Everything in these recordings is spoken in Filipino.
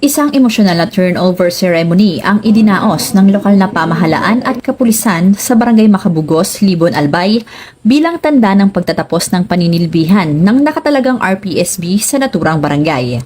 Isang emosyonal na turnover ceremony ang idinaos ng lokal na pamahalaan at kapulisan sa Barangay Macabugos, Libon, Albay bilang tanda ng pagtatapos ng paninilbihan ng nakatalagang RPSB sa naturang barangay.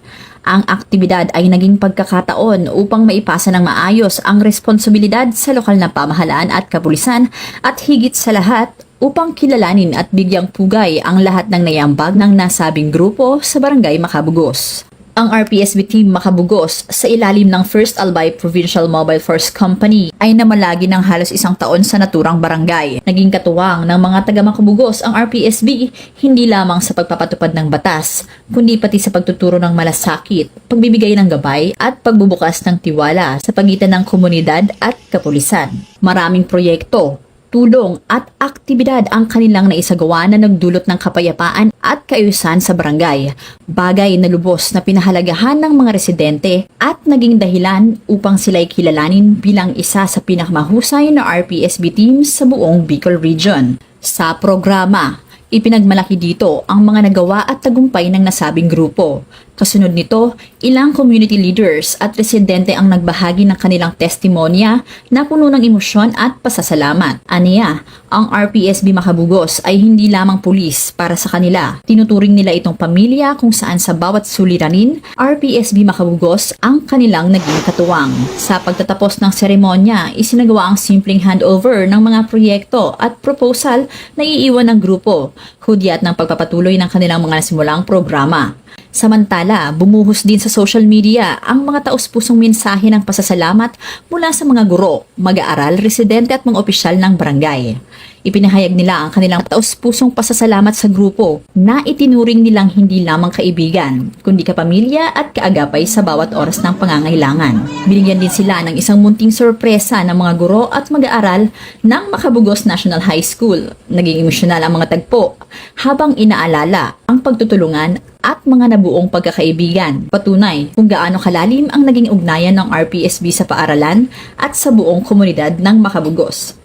Ang aktibidad ay naging pagkakataon upang maipasa ng maayos ang responsibilidad sa lokal na pamahalaan at kapulisan at higit sa lahat upang kilalanin at bigyang pugay ang lahat ng naiambag ng nasabing grupo sa Barangay Macabugos. Ang RPSB Team Macabugos sa ilalim ng First Albay Provincial Mobile Force Company ay namalagi ng halos isang taon sa naturang barangay. Naging katuwang ng mga taga Macabugos ang RPSB hindi lamang sa pagpapatupad ng batas, kundi pati sa pagtuturo ng malasakit, pagbibigay ng gabay at pagbubukas ng tiwala sa pagitan ng komunidad at kapulisan. Maraming proyekto, tulong at aktibidad ang kanilang naisagawa na nagdulot ng kapayapaan at kaayusan sa barangay. Bagay na lubos na pinahalagahan ng mga residente at naging dahilan upang sila'y kilalanin bilang isa sa pinakamahusay na RPSB teams sa buong Bicol Region. Sa programa, ipinagmalaki dito ang mga nagawa at tagumpay ng nasabing grupo. Kasunod nito, ilang community leaders at residente ang nagbahagi ng kanilang testimonya na puno ng emosyon at pasasalamat. Aniya, ang RPSB Macabugos ay hindi lamang pulis para sa kanila. Tinuturing nila itong pamilya kung saan sa bawat suliranin, RPSB Macabugos ang kanilang naging katuwang. Sa pagtatapos ng seremonya, isinagawa ang simpleng handover ng mga proyekto at proposal na iiwan ng grupo, hudyat ng pagpapatuloy ng kanilang mga nasimulang programa. Samantala, bumuhos din sa social media ang mga taus-pusong mensahe ng pasasalamat mula sa mga guro, mag-aaral, residente at mga opisyal ng barangay. Ipinahayag nila ang kanilang taus-pusong pasasalamat sa grupo na itinuring nilang hindi lamang kaibigan, kundi kapamilya at kaagapay sa bawat oras ng pangangailangan. Binigyan din sila ng isang munting sorpresa ng mga guro at mag-aaral ng Macabugos National High School. Naging emosyonal ang mga tagpo habang inaalala ang pagtutulungan at mga nabuong pagkakaibigan. Patunay kung gaano kalalim ang naging ugnayan ng RPSB sa paaralan at sa buong komunidad ng Macabugos.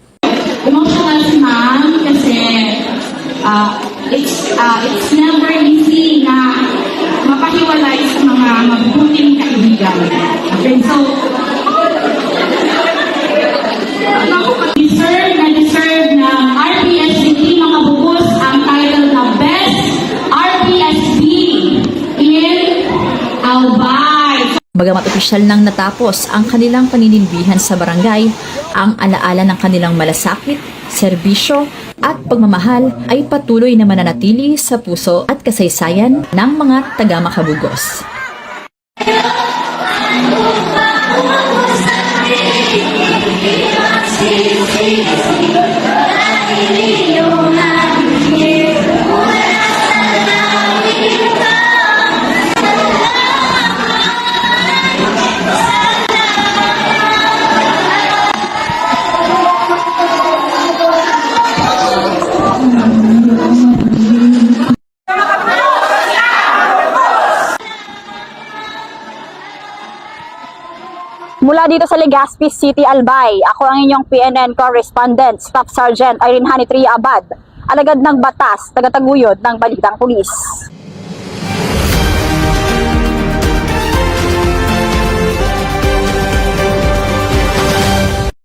Emotional si ma'am kasi it's never easy na mapahiwalay sa mga mabuting kaibigan. Okay, so deserve ng RPSB Macabugos ang title na Best RPSB in Albay. Bagamat opisyal nang natapos ang kanilang paninilbihan sa barangay, ang alaala ng kanilang malasakit, serbisyo at pagmamahal ay patuloy na mananatili sa puso at kasaysayan ng mga taga Macabugos. Mula dito sa Legazpi City, Albay, ako ang inyong PNN correspondent, Staff Sergeant Irene Hanitria Abad, alagad ng batas, tagataguyod ng Balitang Pulis.